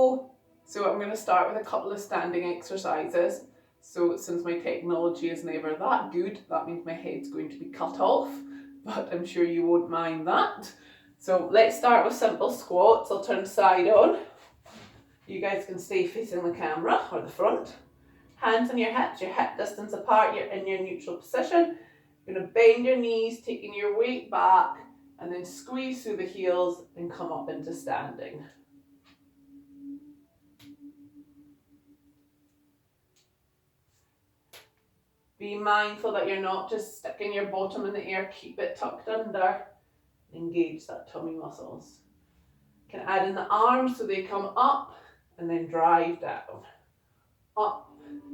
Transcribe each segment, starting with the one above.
So I'm going to start with a couple of standing exercises. So since my technology is never that good, that means my head's going to be cut off, but I'm sure you won't mind that. So let's start with simple squats. I'll turn side on. You guys can stay facing the camera or the front. Hands on your hips, your hip distance apart, you're in your neutral position. You're going to bend your knees, taking your weight back, and then squeeze through the heels and come up into standing. Be mindful that you're not just sticking your bottom in the air, keep it tucked under. Engage that tummy muscles. You can add in the arms so they come up and then drive down. Up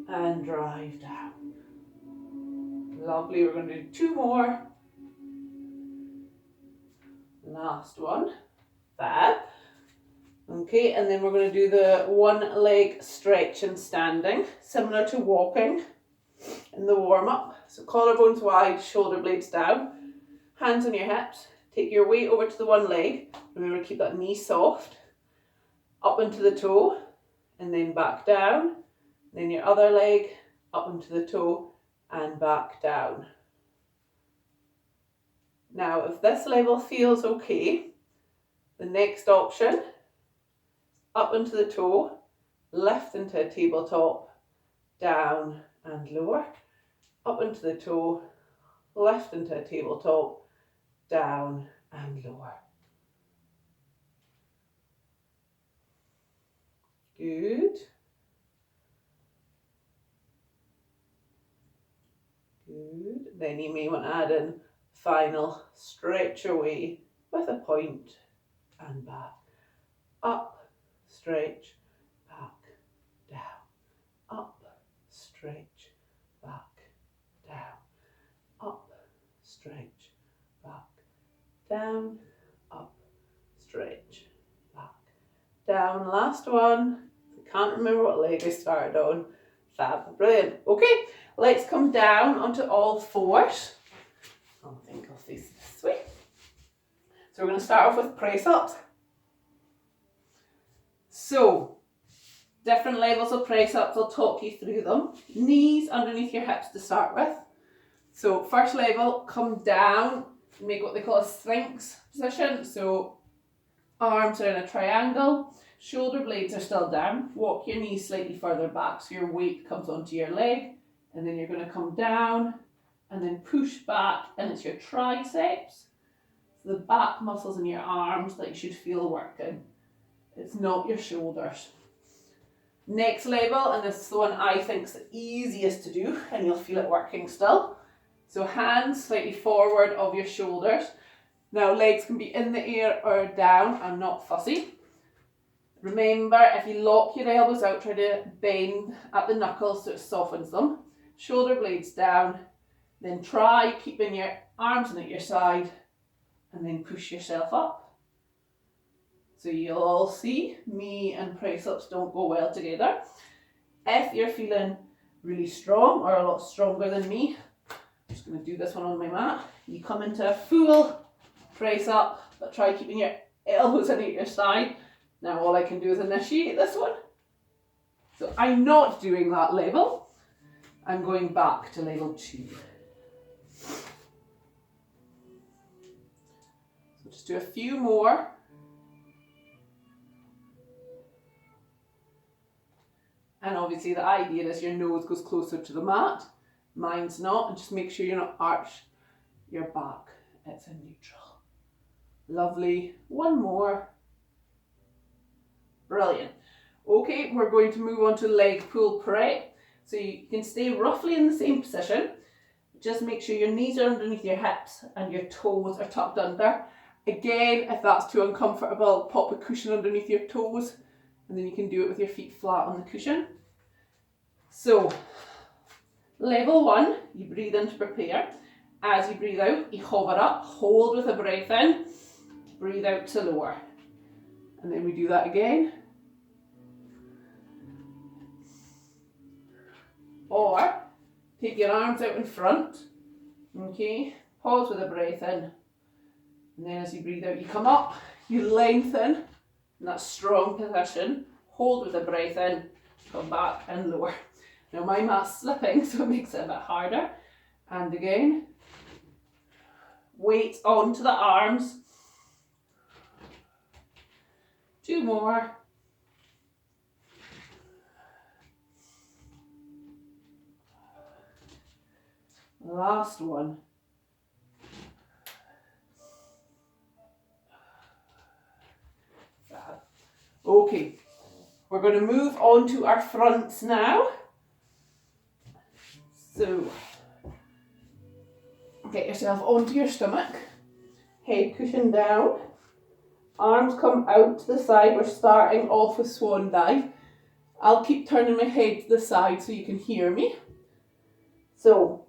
and drive down. Lovely, we're going to do two more. Last one. Fab. Okay, and then we're going to do the one leg stretch and standing, similar to walking in the warm-up. So collarbones wide, shoulder blades down, hands on your hips, take your weight over to the one leg, remember to keep that knee soft, up into the toe, and then back down, then your other leg, up into the toe, and back down. Now, if this level feels okay, the next option, up into the toe, lift into a tabletop, down and lower, up into the toe, lift into a tabletop, down and lower. Good. Good. Then you may want to add in final stretch away with a point and back. Up, stretch, back, down. Up, stretch, back, down. Up, stretch, back, down. Up, stretch, back, down. Last one. I can't remember what leg I started on. Fab. Brilliant. Okay, let's come down onto all fours. I think I'll face this way. So we're going to start off with press ups. So, different levels of press ups, I'll talk you through them. Knees underneath your hips to start with. So, first level, come down, make what they call a sphinx position. So, arms are in a triangle, shoulder blades are still down. Walk your knees slightly further back so your weight comes onto your leg. And then you're going to come down and then push back, and it's your triceps. So, the back muscles in your arms that you should feel working. It's not your shoulders. Next level, and this is the one I think is the easiest to do, and you'll feel it working still. So hands slightly forward of your shoulders. Now legs can be in the air or down, I'm not fussy. Remember, if you lock your elbows out, try to bend at the knuckles so it softens them. Shoulder blades down, then try keeping your arms in at your side, and then push yourself up. So you'll all see, me and press-ups don't go well together. If you're feeling really strong or a lot stronger than me, I'm just going to do this one on my mat. You come into a full press-up, but try keeping your elbows in at your side. Now all I can do is initiate this one. So I'm not doing that level. I'm going back to level 2. So just do a few more. And obviously the idea is your nose goes closer to the mat. Mine's not. And just make sure you're not arch your back. It's a neutral. Lovely. One more. Brilliant. Okay, we're going to move on to leg pull pray. So you can stay roughly in the same position. Just make sure your knees are underneath your hips and your toes are tucked under. Again, if that's too uncomfortable, pop a cushion underneath your toes. And then you can do it with your feet flat on the cushion. So, level 1, you breathe in to prepare. As you breathe out, you hover up, hold with a breath in, breathe out to lower. And then we do that again. Or, take your arms out in front, okay, pause with a breath in. And then as you breathe out, you come up, you lengthen, in that strong position, hold with the breath in, come back and lower. Now my mat's slipping, so it makes it a bit harder. And again, weight onto the arms. 2 more. Last one. Okay, we're going to move on to our fronts now. So, get yourself onto your stomach, head cushion down, arms come out to the side. We're starting off with swan dive. I'll keep turning my head to the side so you can hear me. So,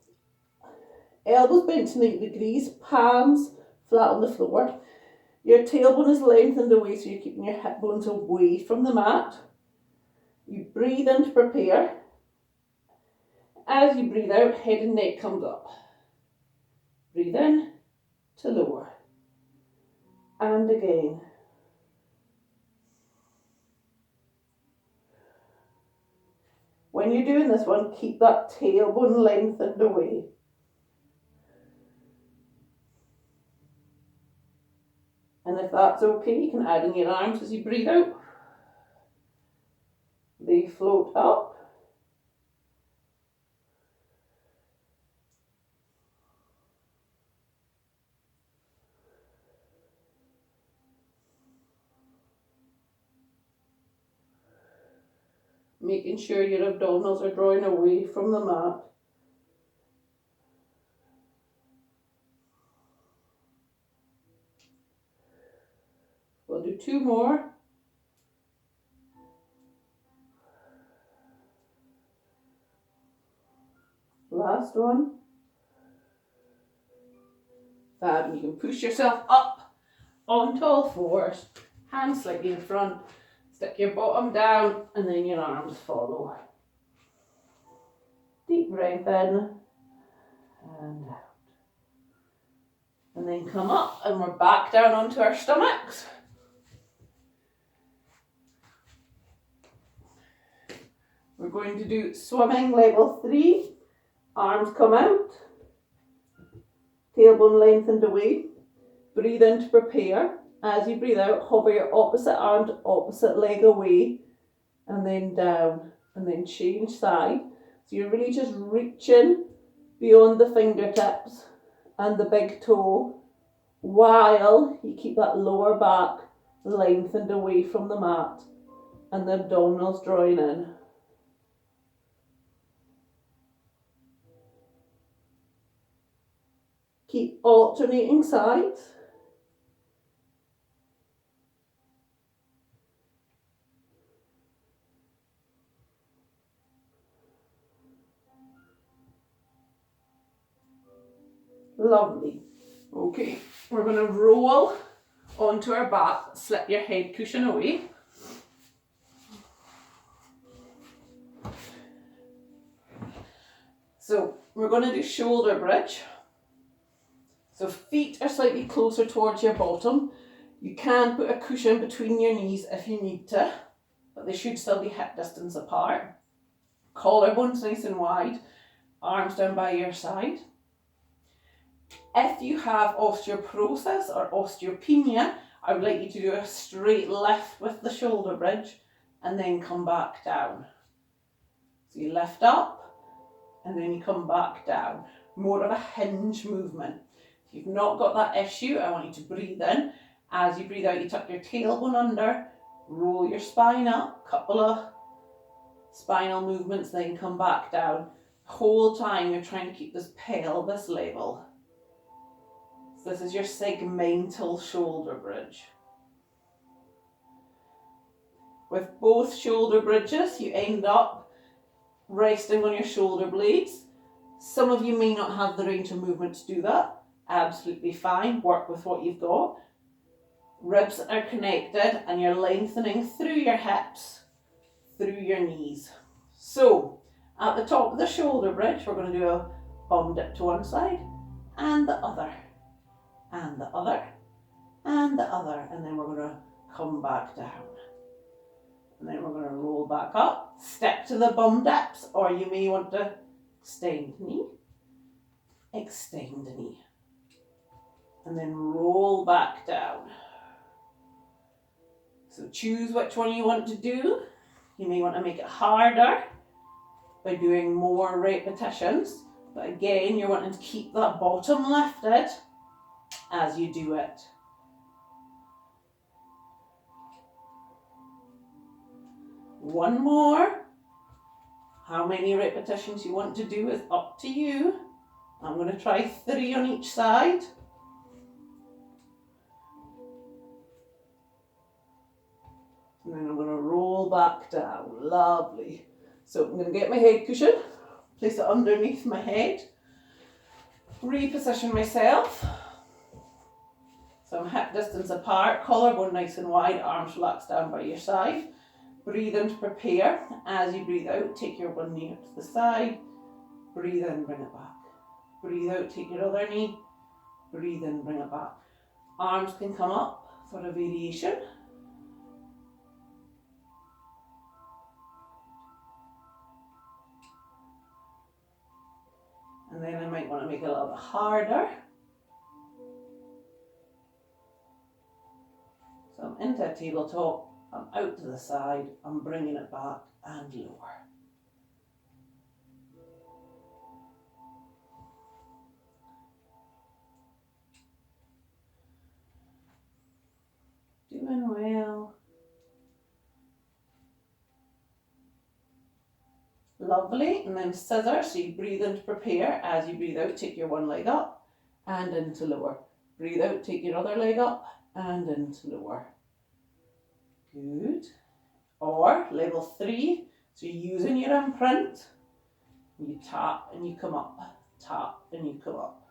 elbows bent to 90 degrees, palms flat on the floor. Your tailbone is lengthened away, so you're keeping your hip bones away from the mat. You breathe in to prepare. As you breathe out, head and neck comes up. Breathe in to lower. And again. When you're doing this one, keep that tailbone lengthened away. And if that's okay, you can add in your arms as you breathe out. They float up. Making sure your abdominals are drawing away from the mat. We'll do 2 more. Last one. Fab. You can push yourself up onto all fours. Hands slightly in front. Stick your bottom down and then your arms follow. Deep breath in and out. And then come up and we're back down onto our stomachs. We're going to do swimming level 3. Arms come out. Tailbone lengthened away. Breathe in to prepare. As you breathe out, hover your opposite arm to opposite leg away. And then down. And then change side. So you're really just reaching beyond the fingertips and the big toe while you keep that lower back lengthened away from the mat and the abdominals drawing in. Keep alternating sides. Lovely. Okay, we're going to roll onto our back, slip your head cushion away. So we're going to do shoulder bridge. So feet are slightly closer towards your bottom. You can put a cushion between your knees if you need to, but they should still be hip distance apart. Collarbones nice and wide, arms down by your side. If you have osteoporosis or osteopenia, I would like you to do a straight lift with the shoulder bridge and then come back down. So you lift up and then you come back down. More of a hinge movement. If you've not got that issue, I want you to breathe in. As you breathe out, you tuck your tailbone under, roll your spine up, couple of spinal movements, then come back down. The whole time you're trying to keep this pelvis level. So this is your segmental shoulder bridge. With both shoulder bridges, you end up resting on your shoulder blades. Some of you may not have the range of movement to do that. Absolutely fine, work with what you've got. Ribs are connected and you're lengthening through your hips, through your knees. So, at the top of the shoulder bridge, we're going to do a bum dip to one side and the other, and the other, and the other, and then we're going to come back down. And then we're going to roll back up, step to the bum dips, or you may want to extend knee, and then roll back down. So choose which one you want to do. You may want to make it harder by doing more repetitions, but again, you're wanting to keep that bottom lifted as you do it. One more. How many repetitions you want to do is up to you. I'm going to try 3 on each side. And then I'm going to roll back down. Lovely. So I'm going to get my head cushion, place it underneath my head, reposition myself. So I'm hip distance apart, collarbone nice and wide, arms relaxed down by your side. Breathe in to prepare. As you breathe out, take your one knee up to the side. Breathe in, bring it back. Breathe out, take your other knee. Breathe in, bring it back. Arms can come up for a variation. And then I might want to make it a little bit harder. So I'm into a tabletop. I'm out to the side, I'm bringing it back and lower. Doing well. Lovely, and then scissor, so you breathe in to prepare. As you breathe out, take your one leg up and into lower. Breathe out, take your other leg up and into lower. Good. Or level 3, so you're using your imprint, you tap and you come up, tap and you come up.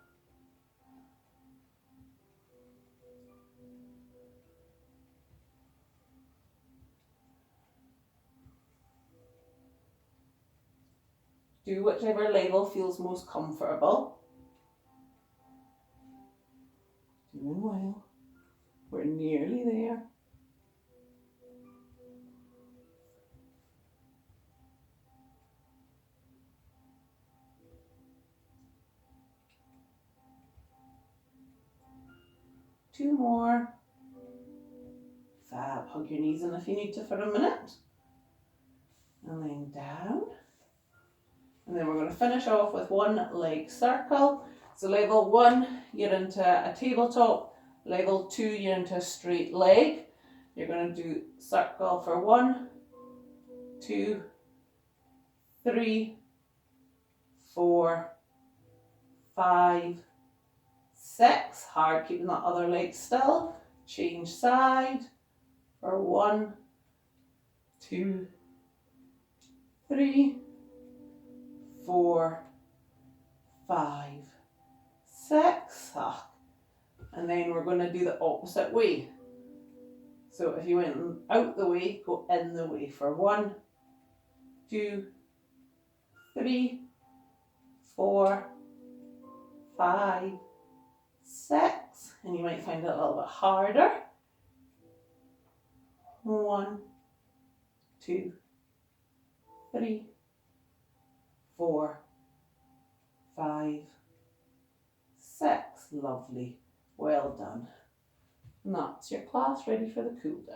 Do whichever level feels most comfortable. Doing well. We're nearly there. Two more. Fab. Hug your knees in if you need to for a minute. And then down. And then we're going to finish off with one leg circle. So level 1, you're into a tabletop. Level 2, you're into a straight leg. You're going to do circle for 1, 2, 3, 4, 5, 6. Hard keeping that other leg still. Change side for 1, 2, 3, 4, 5, 6. And then we're going to do the opposite way. So if you went out the way, go in the way for 1, 2, 3, 4, 5, 6. And you might find it a little bit harder. 1, 2, 3, 4, 5, 6. Lovely. Well done. And that's your class ready for the cool down.